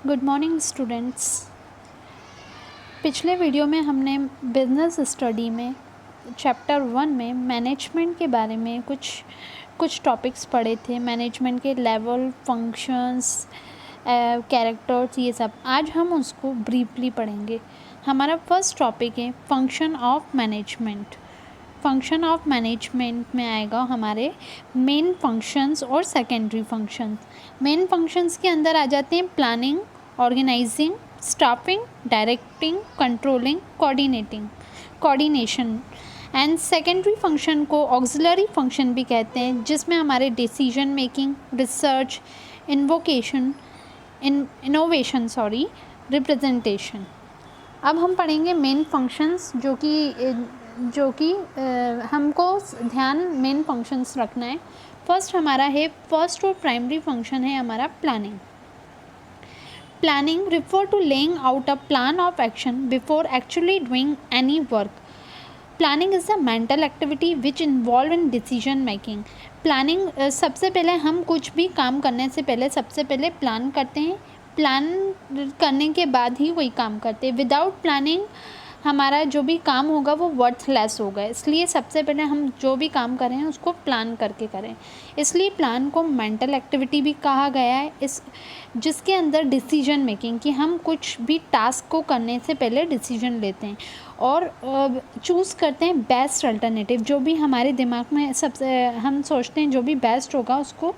Good morning students. पिछले video में हमने बिजनेस स्टडी में चैप्टर 1 में मैनेजमेंट के बारे में कुछ टॉपिक्स पढ़े थे। मैनेजमेंट के लेवल, फंक्शंस, कैरेक्टर्स, ये सब आज हम उसको ब्रीफली पढ़ेंगे। हमारा फर्स्ट टॉपिक है function of management. Function of management में आएगा हमारे मेन फंक्शंस और सेकेंडरी फंक्शंस। मेन फंक्शंस के अंदर आ जाते हैं planning, organizing, staffing, directing, controlling, coordination. And secondary function को ऑक्सिलरी फंक्शन भी कहते हैं, जिसमें हमारे decision making, research, innovation, representation. अब हम पढ़ेंगे मेन फंक्शंस, जो कि हमको ध्यान मेन फंक्शंस रखना है। फर्स्ट और प्राइमरी फंक्शन है हमारा planning. Planning refer to laying out a plan of action before actually doing any work. Planning is a mental activity which involve in decision making. Planning सबसे पहले हम कुछ भी काम करने से पहले सबसे पहले प्लान करते हैं। प्लान करने के बाद ही वही काम करते हैं। विदाउट प्लानिंग हमारा जो भी काम होगा वो वर्थलेस होगा। इसलिए सबसे पहले हम जो भी काम करें उसको प्लान करके करें। इसलिए प्लान को मेंटल एक्टिविटी भी कहा गया है, जिसके अंदर डिसीजन मेकिंग, कि हम कुछ भी टास्क को करने से पहले डिसीजन लेते हैं और चूज़ करते हैं बेस्ट अल्टरनेटिव। जो भी हमारे दिमाग में सबसे हम सोचते हैं जो भी बेस्ट होगा उसको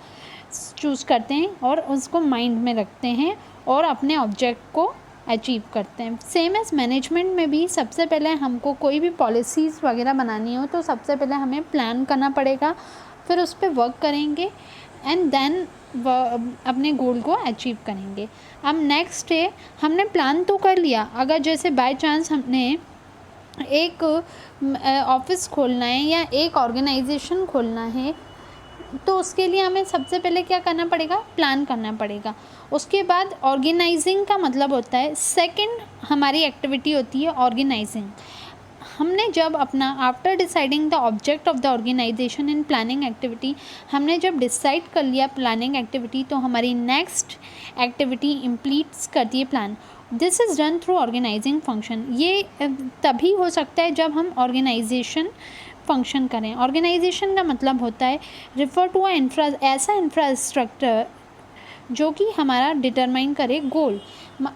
चूज़ करते हैं और उसको माइंड में रखते हैं और अपने ऑब्जेक्ट को अचीव करते हैं। सेम एज मैनेजमेंट में भी सबसे पहले हमको कोई भी पॉलिसीज़ वगैरह बनानी हो तो सबसे पहले हमें प्लान करना पड़ेगा, फिर उस पर वर्क करेंगे एंड देन अपने गोल को अचीव करेंगे। अब नेक्स्ट है, हमने प्लान तो कर लिया, अगर जैसे बाय चांस हमने एक ऑफिस खोलना है या एक ऑर्गेनाइजेशन खोलना है तो उसके लिए हमें सबसे पहले क्या करना पड़ेगा, प्लान करना पड़ेगा। उसके बाद ऑर्गेनाइजिंग का मतलब होता है, सेकंड हमारी एक्टिविटी होती है ऑर्गेनाइजिंग। हमने जब अपना after deciding the object of the organization in planning activity, हमने जब डिसाइड कर लिया प्लानिंग एक्टिविटी तो हमारी नेक्स्ट एक्टिविटी इम्प्लीट्स करती है plan. This is done through organizing function. ये तभी हो सकता है जब हम ऑर्गेनाइजेशन फंक्शन करें। ऑर्गेनाइजेशन का मतलब होता है रिफ़र टू ऐसा इंफ्रास्ट्रक्चर जो कि हमारा डिटरमाइन करे गोल।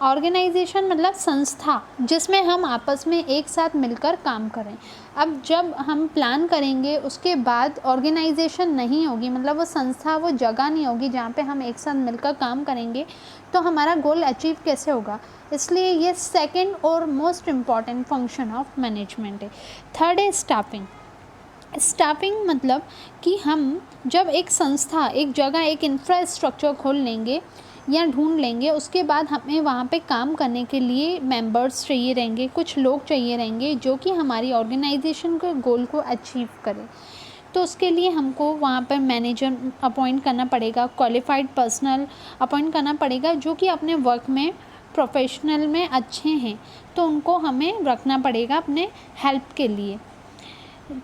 ऑर्गेनाइजेशन मतलब संस्था, जिसमें हम आपस में एक साथ मिलकर काम करें। अब जब हम प्लान करेंगे उसके बाद ऑर्गेनाइजेशन नहीं होगी, मतलब वो संस्था, वो जगह नहीं होगी जहाँ पे हम एक साथ मिलकर काम करेंगे, तो हमारा गोल अचीव कैसे होगा। इसलिए ये सेकंड और most important function of management है। थर्ड है स्टाफिंग। स्टाफिंग मतलब कि हम जब एक संस्था, एक जगह, एक इंफ्रास्ट्रक्चर खोल लेंगे या ढूंढ लेंगे, उसके बाद हमें वहाँ पे काम करने के लिए मेंबर्स चाहिए रहेंगे, कुछ लोग चाहिए रहेंगे जो कि हमारी ऑर्गेनाइजेशन के गोल को अचीव करें। तो उसके लिए हमको वहाँ पर मैनेजर अपॉइंट करना पड़ेगा, क्वालिफाइड पर्सनल अपॉइंट करना पड़ेगा जो कि अपने वर्क में प्रोफेशनल में अच्छे हैं, तो उनको हमें रखना पड़ेगा अपने हेल्प के लिए।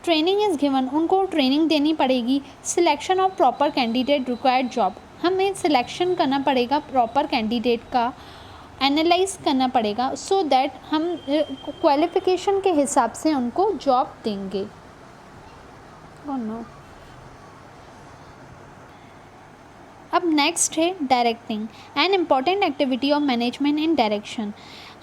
ट्रेनिंग इज़ गिवन, उनको ट्रेनिंग देनी पड़ेगी। Selection of proper candidate required job, हमें सिलेक्शन करना पड़ेगा प्रॉपर कैंडिडेट का, एनालाइज करना पड़ेगा सो दैट हम क्वालिफ़िकेशन के हिसाब से उनको जॉब देंगे। अब नेक्स्ट है directing, an important activity of management in direction.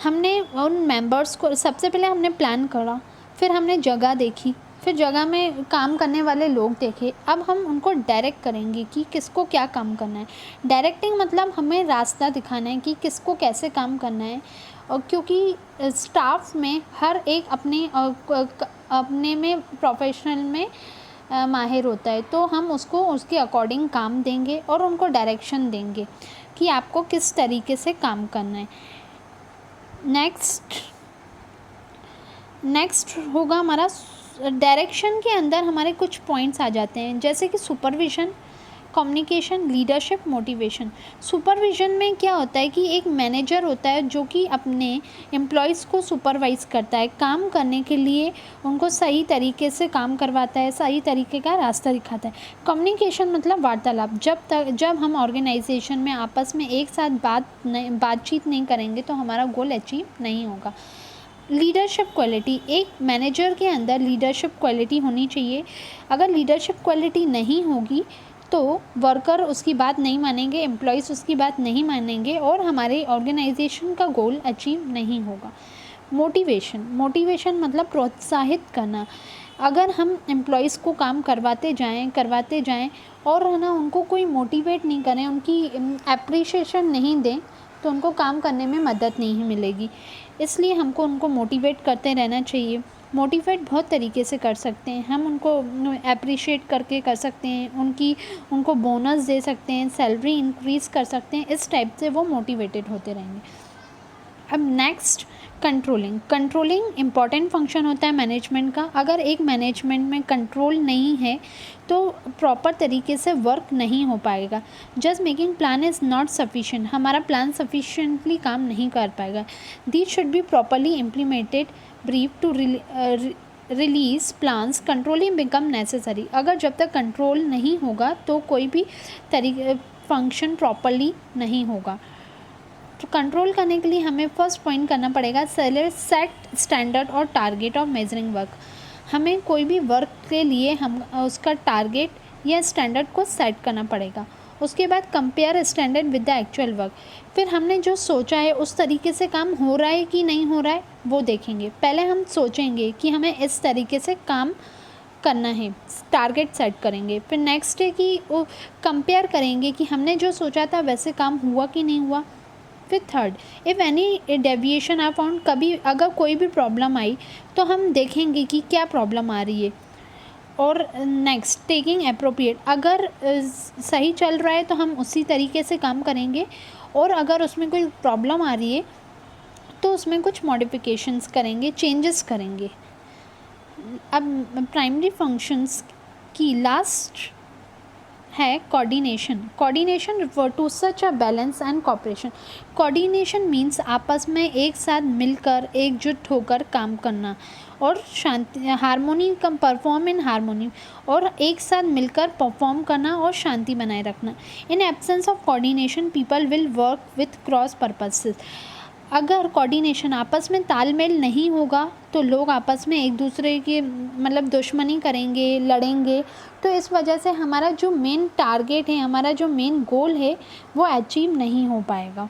हमने उन मेंबर्स को सबसे पहले हमने प्लान करा, फिर हमने जगह देखी, फिर जगह में काम करने वाले लोग देखे, अब हम उनको डायरेक्ट करेंगे कि किसको क्या काम करना है। डायरेक्टिंग मतलब हमें रास्ता दिखाना है कि किसको कैसे काम करना है। और क्योंकि स्टाफ में हर एक अपने में प्रोफेशनल में माहिर होता है, तो हम उसको उसके अकॉर्डिंग काम देंगे और उनको डायरेक्शन देंगे कि आपको किस तरीके से काम करना है। नेक्स्ट होगा हमारा डायरेक्शन के अंदर हमारे कुछ पॉइंट्स आ जाते हैं, जैसे कि supervision, communication, leadership, motivation. Supervision में क्या होता है कि एक मैनेजर होता है जो कि अपने एम्प्लॉयज़ को सुपरवाइज़ करता है, काम करने के लिए उनको सही तरीके से काम करवाता है, सही तरीके का रास्ता दिखाता है। कम्युनिकेशन मतलब वार्तालाप। जब हम ऑर्गेनाइजेशन में आपस में एक साथ बातचीत नहीं करेंगे तो हमारा गोल अचीव नहीं होगा। लीडरशिप क्वालिटी, एक मैनेजर के अंदर लीडरशिप क्वालिटी होनी चाहिए। अगर लीडरशिप क्वालिटी नहीं होगी तो वर्कर उसकी बात नहीं मानेंगे, एम्प्लॉयज़ उसकी बात नहीं मानेंगे और हमारे ऑर्गेनाइजेशन का गोल अचीव नहीं होगा। मोटिवेशन मतलब प्रोत्साहित करना। अगर हम एम्प्लॉयज़ को काम करवाते जाएं और है ना उनको कोई मोटिवेट नहीं करें, उनकी एप्रिशिएशन नहीं दें तो उनको काम करने में मदद नहीं मिलेगी। इसलिए हमको उनको मोटिवेट करते रहना चाहिए। मोटिवेट बहुत तरीके से कर सकते हैं, हम उनको एप्रिशिएट करके कर सकते हैं, उनको बोनस दे सकते हैं, सैलरी इंक्रीज़ कर सकते हैं। इस टाइप से वो मोटिवेटेड होते रहेंगे। अब नेक्स्ट कंट्रोलिंग इम्पॉर्टेंट फंक्शन होता है मैनेजमेंट का। अगर एक मैनेजमेंट में कंट्रोल नहीं है तो प्रॉपर तरीके से वर्क नहीं हो पाएगा। Just making plan is not sufficient, हमारा प्लान सफिशिएंटली काम नहीं कर पाएगा। These should be properly implemented, brief to release plans, controlling become necessary. अगर जब तक कंट्रोल नहीं होगा तो कोई भी तरीके फंक्शन प्रॉपरली नहीं होगा। तो कंट्रोल करने के लिए हमें फर्स्ट पॉइंट करना पड़ेगा सेट स्टैंडर्ड और टारगेट ऑफ मेजरिंग वर्क। हमें कोई भी वर्क के लिए हम उसका टारगेट या स्टैंडर्ड को सेट करना पड़ेगा। उसके बाद compare standard with the actual work. फिर हमने जो सोचा है उस तरीके से काम हो रहा है कि नहीं हो रहा है वो देखेंगे। पहले हम सोचेंगे कि हमें इस तरीके से काम करना है, टारगेट सेट करेंगे। फिर नेक्स्ट है कि वो कंपेयर करेंगे कि हमने जो सोचा था वैसे काम हुआ कि नहीं हुआ। फिर third, if any deviation I found, कभी अगर कोई भी प्रॉब्लम आई तो हम देखेंगे कि क्या प्रॉब्लम आ रही है। और नेक्स्ट टेकिंग अप्रोप्रिएट, अगर सही चल रहा है तो हम उसी तरीके से काम करेंगे और अगर उसमें कोई प्रॉब्लम आ रही है तो उसमें कुछ मॉडिफिकेशंस करेंगे, चेंजेस करेंगे। अब प्राइमरी फंक्शंस की लास्ट है coordination refer to such a balance and cooperation. Coordination means आपस में एक साथ मिलकर एकजुट होकर काम करना और शांति, harmony come perform in harmony, और एक साथ मिलकर परफॉर्म करना और शांति बनाए रखना। In absence of coordination people will work with cross purposes. अगर कोऑर्डिनेशन आपस में तालमेल नहीं होगा तो लोग आपस में एक दूसरे के मतलब दुश्मनी करेंगे, लड़ेंगे। तो इस वजह से हमारा जो मेन टारगेट है, हमारा जो मेन गोल है वो अचीव नहीं हो पाएगा।